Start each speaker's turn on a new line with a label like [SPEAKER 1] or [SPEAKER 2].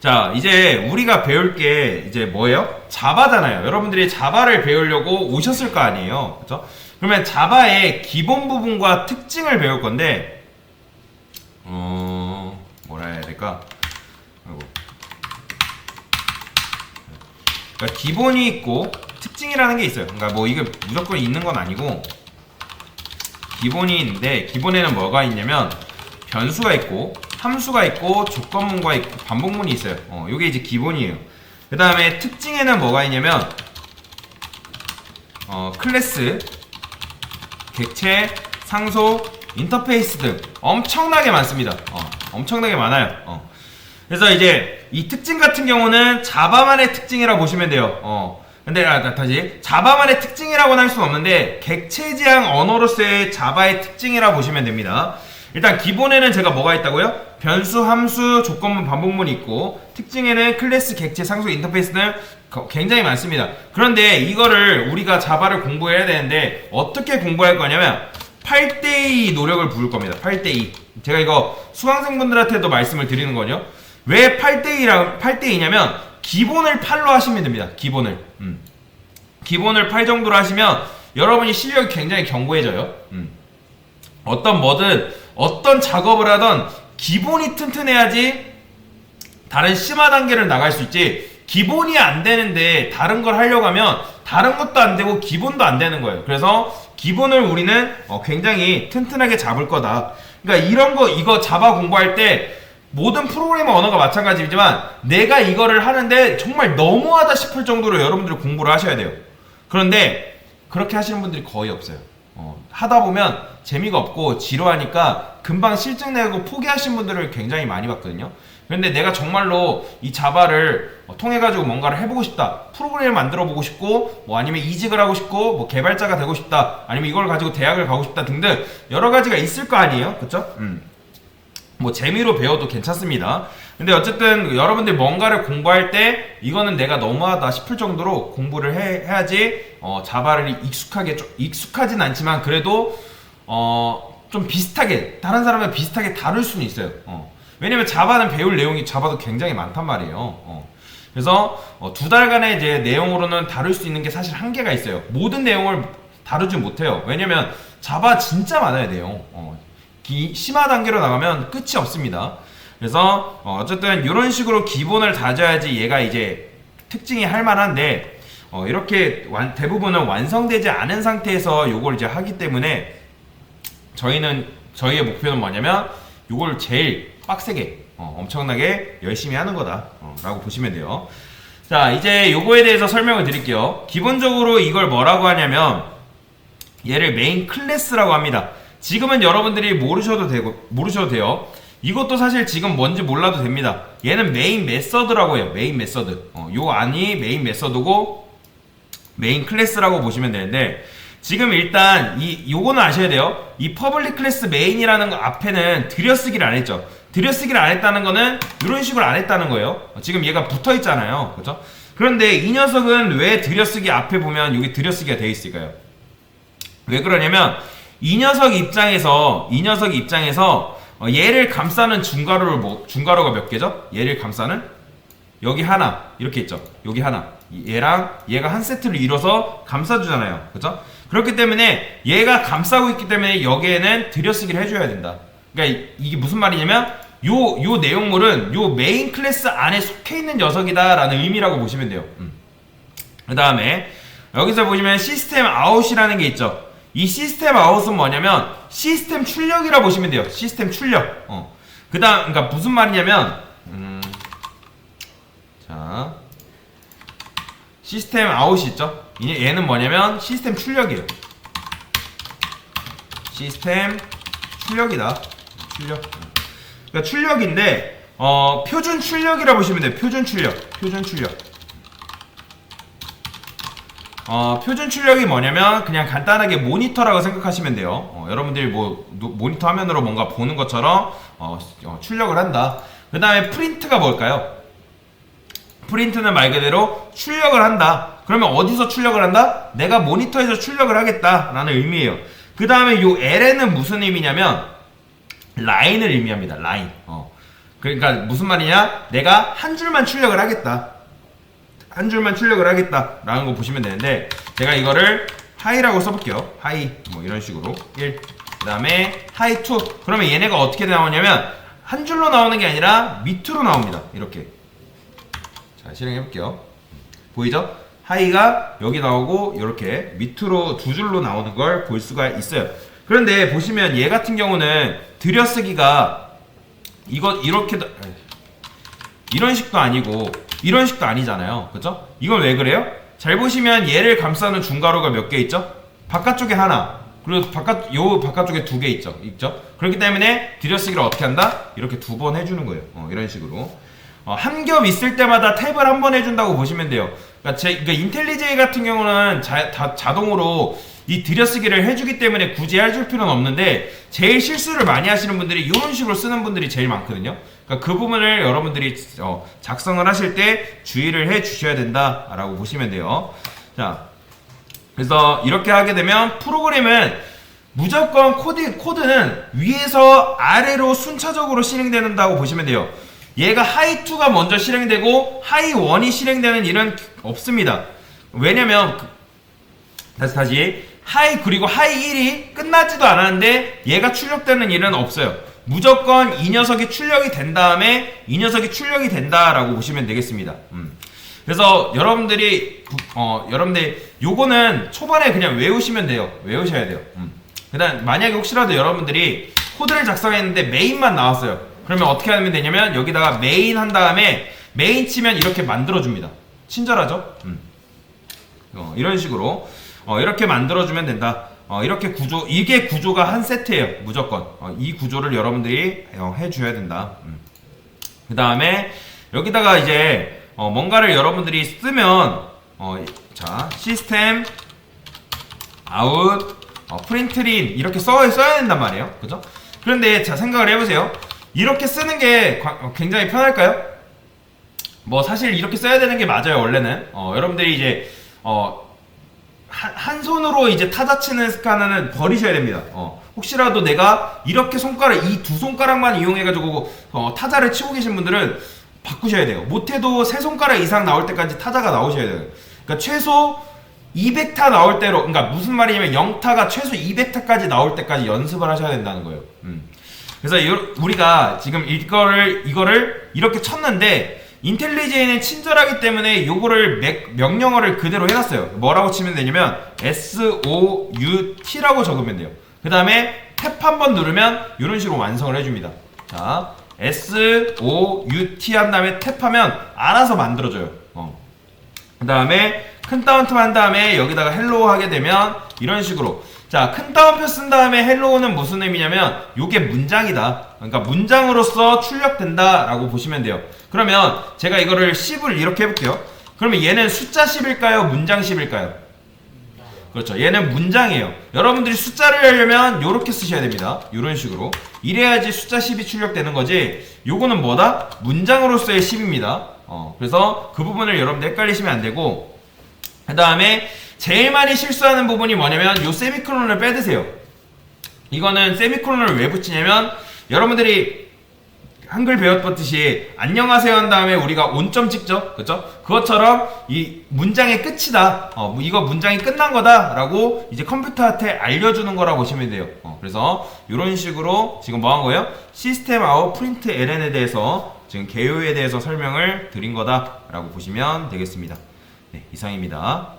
[SPEAKER 1] 자, 이제 우리가 배울 게 이제 뭐예요? 자바잖아요. 여러분들이 자바를 배우려고 오셨을 거 아니에요. 그죠? 그러면 자바의 기본 부분과 특징을 배울 건데, 뭐라 해야 될까? 아이고. 그러니까 기본이 있고 특징이라는 게 있어요. 그러니까 뭐 이게 무조건 있는 건 아니고, 기본이 있는데, 기본에는 뭐가 있냐면, 변수가 있고, 함수가 있고, 조건문과 있고, 반복문이 있어요. 요게 이제 기본이에요. 그 다음에 특징에는 뭐가 있냐면, 클래스, 객체, 상소, 인터페이스 등 엄청나게 많습니다. 엄청나게 많아요. 그래서 이제 이 특징 같은 경우는 자바만의 특징이라고 보시면 돼요. 근데 다시 자바만의 특징이라고는 할 수는 없는데 객체지향 언어로서의 자바의 특징이라고 보시면 됩니다. 일단 기본에는 제가 뭐가 있다고요? 변수, 함수, 조건문, 반복문이 있고, 특징에는 클래스, 객체, 상수, 인터페이스 등 굉장히 많습니다. 그런데 이거를 우리가 자바를 공부해야 되는데 어떻게 공부할 거냐면 8대2 노력을 부을 겁니다. 8대2. 제가 이거 수강생분들한테도 말씀을 드리는 거죠. 왜 8대2냐면 기본을 8로 하시면 됩니다. 기본을 8 정도로 하시면 여러분이 실력이 굉장히 견고해져요. 어떤 작업을 하던 기본이 튼튼해야지 다른 심화 단계를 나갈 수 있지, 기본이 안 되는데 다른 걸 하려고 하면 다른 것도 안 되고 기본도 안 되는 거예요. 그래서 기본을 우리는 굉장히 튼튼하게 잡을 거다. 그러니까 이거 자바 공부할 때 모든 프로그래머 언어가 마찬가지지만 내가 이거를 하는데 정말 너무하다 싶을 정도로 여러분들이 공부를 하셔야 돼요. 그런데 그렇게 하시는 분들이 거의 없어요. 하다 보면 재미가 없고 지루하니까 금방 실증 내고 포기하신 분들을 굉장히 많이 봤거든요. 그런데 내가 정말로 이 자바를 통해 가지고 뭔가를 해보고 싶다, 프로그램을 만들어 보고 싶고, 뭐 아니면 이직을 하고 싶고, 뭐 개발자가 되고 싶다, 아니면 이걸 가지고 대학을 가고 싶다 등등 여러 가지가 있을 거 아니에요, 그렇죠? 뭐 재미로 배워도 괜찮습니다. 근데 어쨌든 여러분들 뭔가를 공부할 때 이거는 내가 너무하다 싶을 정도로 공부를 해야지 자바를 익숙하진 않지만 그래도 좀 비슷하게, 다른 사람과 비슷하게 다룰 수는 있어요. 왜냐면 자바는 배울 내용이 자바도 굉장히 많단 말이에요. 그래서 2달간의 이제 내용으로는 다룰 수 있는 게 사실 한계가 있어요. 모든 내용을 다루지 못해요. 왜냐면 자바 진짜 많아요, 내용. 심화 단계로 나가면 끝이 없습니다. 그래서 어쨌든 이런 식으로 기본을 다져야지 얘가 이제 특징이 할만한데, 이렇게 대부분은 완성되지 않은 상태에서 요걸 이제 하기 때문에 저희의 목표는 뭐냐면 요걸 제일 빡세게 엄청나게 열심히 하는 거다 라고 보시면 돼요. 자, 이제 요거에 대해서 설명을 드릴게요. 기본적으로 이걸 뭐라고 하냐면 얘를 메인 클래스라고 합니다. 지금은 여러분들이 모르셔도 돼요. 이것도 사실 지금 뭔지 몰라도 됩니다. 얘는 메인 메서드라고 해요. 메인 메서드. 요 안이 메인 메서드고 메인 클래스라고 보시면 되는데, 지금 일단 요거는 아셔야 돼요. 이 퍼블릭 클래스 메인이라는 거 앞에는 들여쓰기를 안 했죠. 들여쓰기를 안 했다는 거는 이런 식으로 안 했다는 거예요. 지금 얘가 붙어 있잖아요. 그죠? 그런데 이 녀석은 왜 들여쓰기 앞에 보면 여기 들여쓰기가 되어 있을까요? 왜 그러냐면 이 녀석 입장에서 얘를 감싸는 중괄호가 몇 개죠? 얘를 감싸는 여기 하나 이렇게 있죠. 여기 하나, 얘랑 얘가 한 세트를 이뤄서 감싸주잖아요. 그죠? 그렇기 때문에 얘가 감싸고 있기 때문에 여기에는 들여쓰기를 해줘야 된다. 그러니까 이게 무슨 말이냐면 요 내용물은 요 메인 클래스 안에 속해 있는 녀석이다 라는 의미라고 보시면 돼요. 그 다음에 여기서 보시면 시스템 아웃이라는 게 있죠. 이 시스템 아웃은 뭐냐면 시스템 출력이라 보시면 돼요. 시스템 출력. 그 다음, 그러니까 무슨 말이냐면 자, 시스템 아웃이 있죠. 얘는 뭐냐면 시스템 출력이에요. 시스템 출력이다. 그러니까 출력인데 표준 출력이라 보시면 돼요. 표준 출력. 표준 출력이 뭐냐면 그냥 간단하게 모니터라고 생각하시면 돼요. 여러분들이 모니터 화면으로 뭔가 보는 것처럼 출력을 한다. 그 다음에 프린트가 뭘까요? 프린트는 말 그대로 출력을 한다. 그러면 어디서 출력을 한다? 내가 모니터에서 출력을 하겠다 라는 의미예요. 그 다음에 요 LN은 무슨 의미냐면 라인을 의미합니다. 라인. 그러니까 무슨 말이냐? 내가 한 줄만 출력을 하겠다. 한 줄만 출력을 하겠다라는 거 보시면 되는데 제가 이거를 하이라고 써볼게요. 하이 뭐 이런 식으로 1, 그 다음에 하이 2. 그러면 얘네가 어떻게 나오냐면 한 줄로 나오는 게 아니라 밑으로 나옵니다. 이렇게. 자, 실행해볼게요. 보이죠? 하이가 여기 나오고 이렇게 밑으로 두 줄로 나오는 걸 볼 수가 있어요. 그런데 보시면 얘 같은 경우는 들여쓰기가 이렇게 이런 식도 아니고 이런 식도 아니잖아요. 그쵸? 이건 왜 그래요? 잘 보시면 얘를 감싸는 중괄호가 몇 개 있죠? 바깥쪽에 하나, 그리고 바깥쪽에 두 개 있죠. 그렇기 때문에 들여쓰기를 어떻게 한다? 이렇게 두 번 해주는 거예요. 이런 식으로. 한 겹 있을 때마다 탭을 한 번 해준다고 보시면 돼요. 그러니까 인텔리제이 같은 경우는 자동으로 이 들여쓰기를 해주기 때문에 굳이 해줄 필요는 없는데 제일 실수를 많이 하시는 분들이 이런 식으로 쓰는 분들이 제일 많거든요. 그러니까 그 부분을 여러분들이 작성을 하실 때 주의를 해 주셔야 된다라고 보시면 돼요. 자, 그래서 이렇게 하게 되면 프로그램은 무조건 코드는 위에서 아래로 순차적으로 실행된다고 보시면 돼요. 얘가 하이 2가 먼저 실행되고 하이 1이 실행되는 일은 없습니다. 왜냐면 다시 하이 그리고 하이 1이 끝나지도 않았는데 얘가 출력되는 일은 없어요. 무조건 이 녀석이 출력이 된 다음에 이 녀석이 출력이 된다라고 보시면 되겠습니다. 그래서 여러분들 요거는 초반에 그냥 외우시면 돼요. 외우셔야 돼요. 그다음 만약에 혹시라도 여러분들이 코드를 작성했는데 메인만 나왔어요. 그러면 어떻게 하면 되냐면 여기다가 메인 한 다음에 메인 치면 이렇게 만들어줍니다. 친절하죠? 이런 식으로 이렇게 만들어주면 된다. 이렇게 이게 구조가 한 세트예요. 무조건 이 구조를 여러분들이 해줘야 된다. 그 다음에 여기다가 이제 뭔가를 여러분들이 쓰면 자 시스템 아웃 프린트린 이렇게 써야 된단 말이에요. 그죠? 그런데 자 생각을 해보세요. 이렇게 쓰는 게 굉장히 편할까요? 뭐 사실 이렇게 써야 되는 게 맞아요. 원래는 여러분들이 이제 한 손으로 이제 타자 치는 습관은 버리셔야 됩니다. 혹시라도 내가 이렇게 이 두 손가락만 이용해가지고 타자를 치고 계신 분들은 바꾸셔야 돼요. 못해도 세 손가락 이상 나올 때까지 타자가 나오셔야 돼요. 그러니까 최소 200타 나올 때로, 그러니까 무슨 말이냐면 0타가 최소 200타까지 나올 때까지 연습을 하셔야 된다는 거예요. 그래서 우리가 지금 이거를 이렇게 쳤는데 인텔리제이는 친절하기 때문에 요거를 명령어를 그대로 해놨어요. 뭐라고 치면 되냐면 SOUT라고 적으면 돼요. 그 다음에 탭 한번 누르면 이런 식으로 완성을 해줍니다. 자, SOUT 한 다음에 탭하면 알아서 만들어줘요. 그 다음에 큰 따옴표 한 다음에 여기다가 헬로우 하게 되면 이런 식으로. 자, 큰 따옴표 쓴 다음에 헬로우는 무슨 의미냐면 요게 문장이다. 그러니까 문장으로서 출력된다 라고 보시면 돼요. 그러면 제가 이거를 10을 이렇게 해볼게요. 그러면 얘는 숫자 10일까요? 문장 10일까요? 그렇죠. 얘는 문장이에요. 여러분들이 숫자를 하려면 요렇게 쓰셔야 됩니다. 요런 식으로. 이래야지 숫자 10이 출력되는 거지. 요거는 뭐다? 문장으로서의 10입니다. 그래서 그 부분을 여러분들 헷갈리시면 안 되고, 그 다음에 제일 많이 실수하는 부분이 뭐냐면 요 세미콜론을 빼드세요. 이거는 세미콜론을 왜 붙이냐면 여러분들이 한글 배웠듯이 안녕하세요 한 다음에 우리가 온점 찍죠. 그쵸? 그것처럼 이 문장의 끝이다. 이거 문장이 끝난 거다 라고 이제 컴퓨터한테 알려주는 거라 보시면 돼요. 그래서 이런 식으로 지금 뭐 한 거예요? 시스템 아웃 프린트 ln에 대해서 지금 개요에 대해서 설명을 드린 거다 라고 보시면 되겠습니다. 네, 이상입니다.